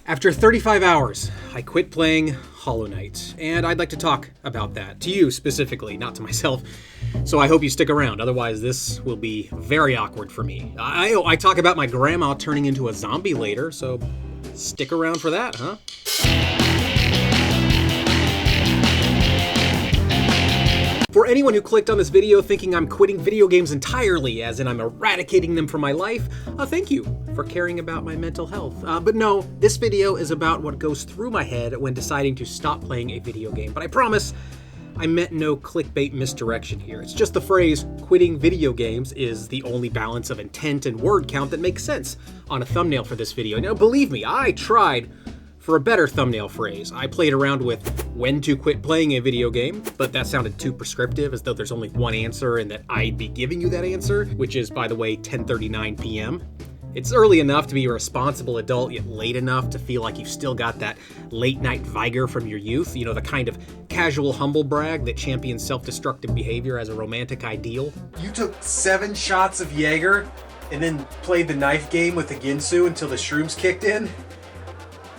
After 35 hours, I quit playing Hollow Knight, and I'd like to talk about that, to you specifically, not to myself, so I hope you stick around, otherwise this will be very awkward for me. I talk about my grandma turning into a zombie later, so stick around for that, huh? For anyone who clicked on this video thinking I'm quitting video games entirely, as in I'm eradicating them from my life, thank you for caring about my mental health. But no, this video is about what goes through my head when deciding to stop playing a video game. But I promise, I meant no clickbait misdirection here. It's just the phrase, quitting video games, is the only balance of intent and word count that makes sense on a thumbnail for this video. Now, believe me, I tried for a better thumbnail phrase. I played around with when to quit playing a video game, but that sounded too prescriptive, as though there's only one answer and that I'd be giving you that answer, which is, by the way, 10:39 p.m. It's early enough to be a responsible adult, yet late enough to feel like you've still got that late night vigor from your youth, you know, the kind of casual humble brag that champions self-destructive behavior as a romantic ideal. You took 7 shots of Jaeger and then played the knife game with the Ginsu until the shrooms kicked in?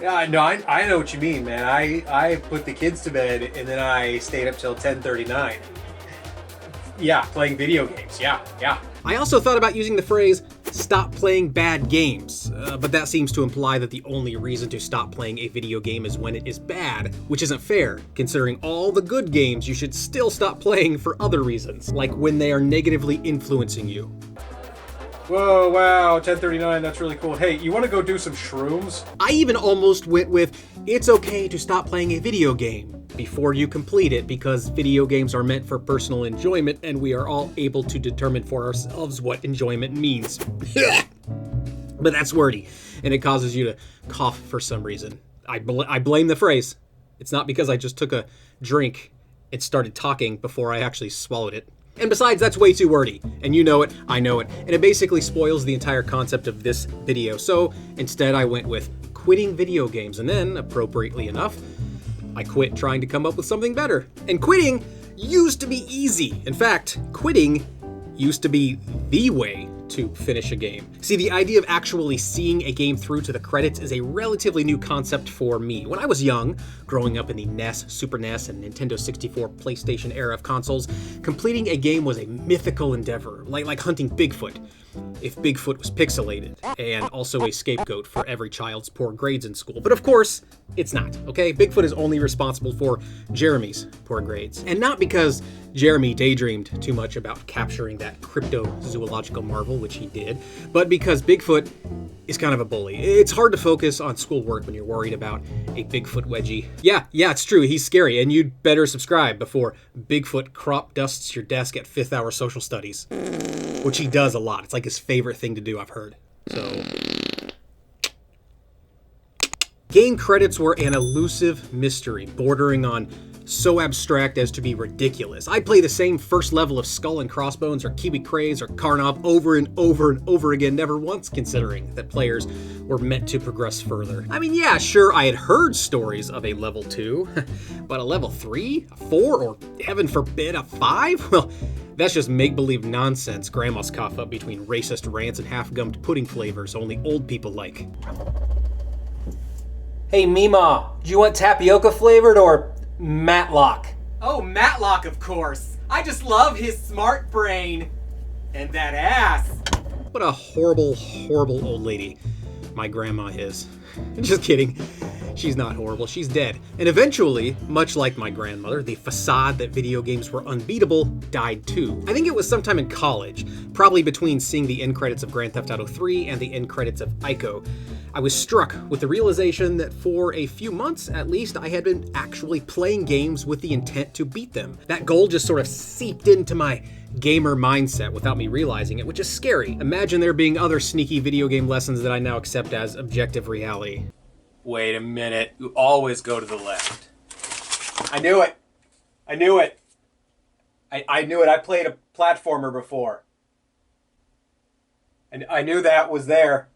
Yeah, no, I know what you mean, man. I put the kids to bed and then I stayed up till 10:39. Yeah, playing video games. Yeah. I also thought about using the phrase, stop playing bad games, but that seems to imply that the only reason to stop playing a video game is when it is bad, which isn't fair, considering all the good games you should still stop playing for other reasons, like when they are negatively influencing you. Whoa, wow, 10:39, that's really cool. Hey, you want to go do some shrooms? I even almost went with, it's okay to stop playing a video game before you complete it, because video games are meant for personal enjoyment and we are all able to determine for ourselves what enjoyment means. But that's wordy, and it causes you to cough for some reason. I blame the phrase. It's not because I just took a drink and started talking before I actually swallowed it. And besides, that's way too wordy, and you know it, I know it, and it basically spoils the entire concept of this video. So instead I went with quitting video games, and then, appropriately enough, I quit trying to come up with something better. And quitting used to be easy. In fact, quitting used to be the way to finish a game. See, the idea of actually seeing a game through to the credits is a relatively new concept for me. When I was young, growing up in the NES, Super NES, and Nintendo 64 PlayStation era of consoles, completing a game was a mythical endeavor, like hunting Bigfoot, if Bigfoot was pixelated, and also a scapegoat for every child's poor grades in school. But of course, it's not, okay? Bigfoot is only responsible for Jeremy's poor grades. And not because Jeremy daydreamed too much about capturing that cryptozoological marvel, which he did, but because Bigfoot is kind of a bully. It's hard to focus on schoolwork when you're worried about a Bigfoot wedgie. Yeah, it's true, he's scary, and you'd better subscribe before Bigfoot crop dusts your desk at 5th hour social studies, which he does a lot. It's like his favorite thing to do, I've heard. So, game credits were an elusive mystery, bordering on so abstract as to be ridiculous. I'd play the same first level of Skull and Crossbones or Kiwi Craze or Karnov over and over and over again, never once considering that players were meant to progress further. I mean, yeah, sure, I had heard stories of a level 2, but a level 3, a 4, or heaven forbid, a 5? Well, that's just make-believe nonsense grandmas cough up between racist rants and half-gummed pudding flavors only old people like. Hey, Mima, do you want tapioca flavored or Matlock? Oh, Matlock, of course. I just love his smart brain. And that ass. What a horrible, horrible old lady my grandma is. Just kidding. She's not horrible, she's dead. And eventually, much like my grandmother, the facade that video games were unbeatable died too. I think it was sometime in college, probably between seeing the end credits of Grand Theft Auto 3 and the end credits of Ico. I was struck with the realization that for a few months, at least, I had been actually playing games with the intent to beat them. That goal just sort of seeped into my gamer mindset without me realizing it, which is scary. Imagine there being other sneaky video game lessons that I now accept as objective reality. Wait a minute, you always go to the left. I knew it. I knew it. I played a platformer before. And I knew that was there.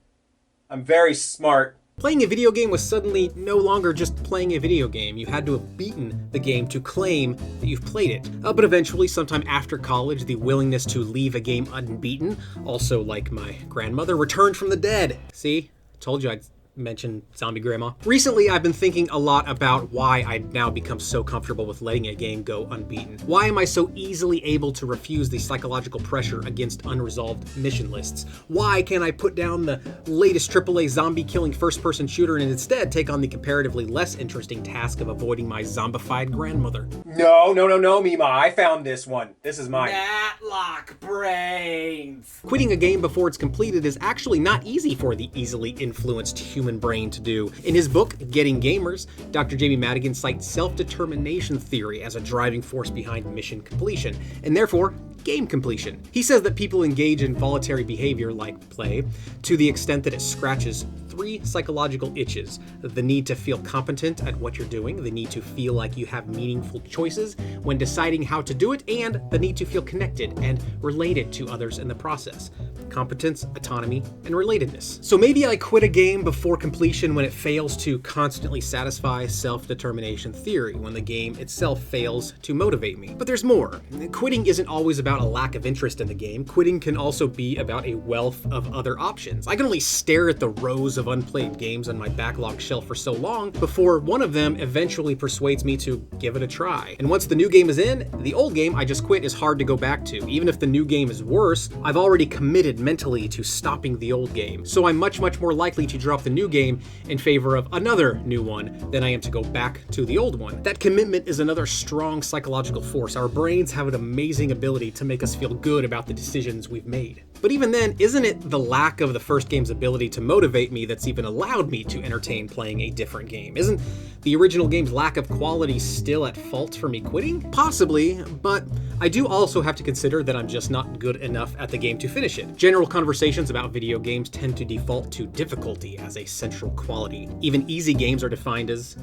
I'm very smart. Playing a video game was suddenly no longer just playing a video game. You had to have beaten the game to claim that you've played it. But eventually, sometime after college, the willingness to leave a game unbeaten, also like my grandmother, returned from the dead. See? Told you I'd mention Zombie Grandma. Recently, I've been thinking a lot about why I've now become so comfortable with letting a game go unbeaten. Why am I so easily able to refuse the psychological pressure against unresolved mission lists? Why can't I put down the latest AAA zombie-killing first-person shooter and instead take on the comparatively less interesting task of avoiding my zombified grandmother? No, Mima. I found this one. This is mine. Matlock brains. Quitting a game before it's completed is actually not easy for the easily influenced human brain to do. In his book, Getting Gamers, Dr. Jamie Madigan cites self-determination theory as a driving force behind mission completion, and therefore, game completion. He says that people engage in voluntary behavior like play to the extent that it scratches 3 psychological itches: the need to feel competent at what you're doing, the need to feel like you have meaningful choices when deciding how to do it, and the need to feel connected and related to others in the process. Competence, autonomy, and relatedness. So maybe I quit a game before completion when it fails to constantly satisfy self-determination theory, when the game itself fails to motivate me. But there's more. Quitting isn't always about a lack of interest in the game. Quitting can also be about a wealth of other options. I can only stare at the rows of unplayed games on my backlog shelf for so long before one of them eventually persuades me to give it a try. And once the new game is in, the old game I just quit is hard to go back to. Even if the new game is worse, I've already committed mentally to stopping the old game. So I'm much more likely to drop the new game in favor of another new one than I am to go back to the old one. That commitment is another strong psychological force. Our brains have an amazing ability to make us feel good about the decisions we've made. But even then, isn't it the lack of the first game's ability to motivate me that's even allowed me to entertain playing a different game? Isn't the original game's lack of quality still at fault for me quitting? Possibly, but I do also have to consider that I'm just not good enough at the game to finish it. General conversations about video games tend to default to difficulty as a central quality. Even easy games are defined as,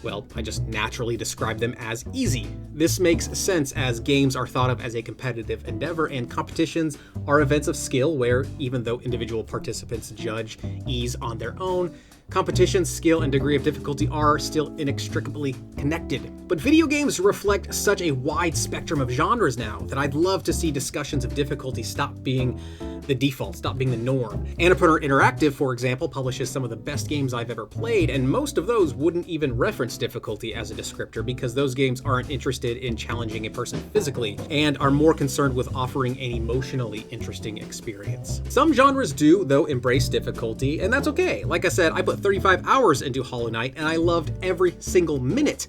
well, I just naturally describe them as easy. This makes sense as games are thought of as a competitive endeavor and competitions are events of skill where, even though individual participants judge ease on their own, competition, skill, and degree of difficulty are still inextricably connected. But video games reflect such a wide spectrum of genres now that I'd love to see discussions of difficulty stop being the default, stop being the norm. Annapurna Interactive, for example, publishes some of the best games I've ever played, and most of those wouldn't even reference difficulty as a descriptor because those games aren't interested in challenging a person physically and are more concerned with offering an emotionally interesting experience. Some genres do, though, embrace difficulty, and that's okay. Like I said, I put 35 hours into Hollow Knight, and I loved every single minute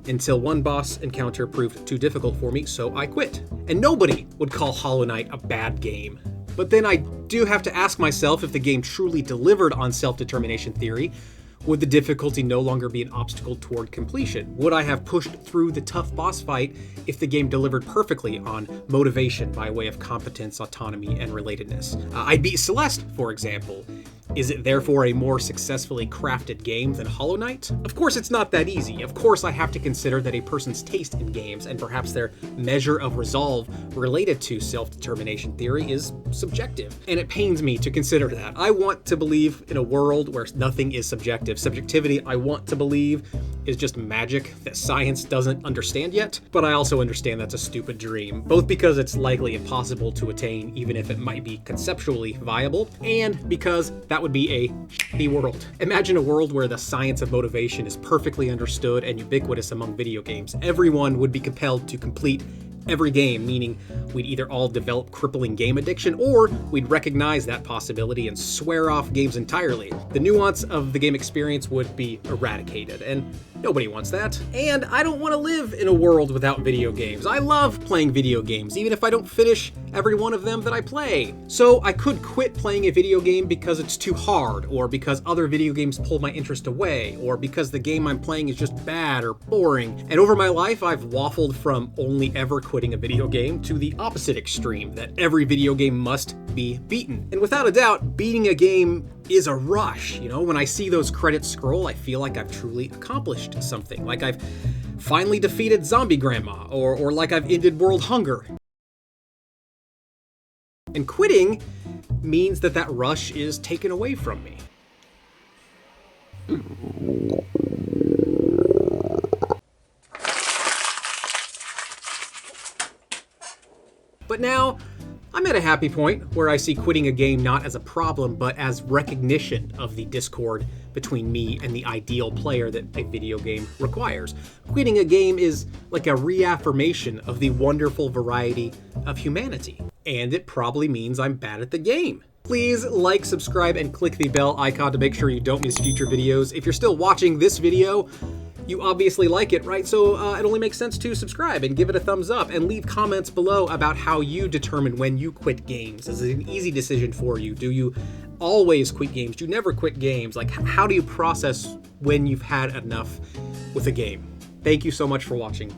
until one boss encounter proved too difficult for me, so I quit. And nobody would call Hollow Knight a bad game. But then I do have to ask myself if the game truly delivered on self-determination theory, would the difficulty no longer be an obstacle toward completion? Would I have pushed through the tough boss fight if the game delivered perfectly on motivation by way of competence, autonomy, and relatedness? I beat Celeste, for example. Is it therefore a more successfully crafted game than Hollow Knight? Of course it's not that easy. Of course I have to consider that a person's taste in games and perhaps their measure of resolve related to self-determination theory is subjective. And it pains me to consider that. I want to believe in a world where nothing is subjective. Subjectivity, I want to believe, is just magic that science doesn't understand yet, but I also understand that's a stupid dream, both because it's likely impossible to attain even if it might be conceptually viable, and because that would be a shitty world. Imagine a world where the science of motivation is perfectly understood and ubiquitous among video games. Everyone would be compelled to complete every game, meaning we'd either all develop crippling game addiction or we'd recognize that possibility and swear off games entirely. The nuance of the game experience would be eradicated, and nobody wants that. And I don't want to live in a world without video games. I love playing video games, even if I don't finish every one of them that I play. So I could quit playing a video game because it's too hard, or because other video games pull my interest away, or because the game I'm playing is just bad or boring. And over my life, I've waffled from only ever quitting a video game to the opposite extreme, that every video game must be beaten. And without a doubt, beating a game is a rush. You know, when I see those credits scroll, I feel like I've truly accomplished something, like I've finally defeated Zombie Grandma, or like I've ended world hunger. And quitting means that that rush is taken away from me. But now, I'm at a happy point where I see quitting a game not as a problem, but as recognition of the discord between me and the ideal player that a video game requires. Quitting a game is like a reaffirmation of the wonderful variety of humanity, and it probably means I'm bad at the game. Please like, subscribe, and click the bell icon to make sure you don't miss future videos. If you're still watching this video, you obviously like it, right? So it only makes sense to subscribe and give it a thumbs up and leave comments below about how you determine when you quit games. Is it an easy decision for you? Do you always quit games? Do you never quit games? Like, how do you process when you've had enough with a game? Thank you so much for watching.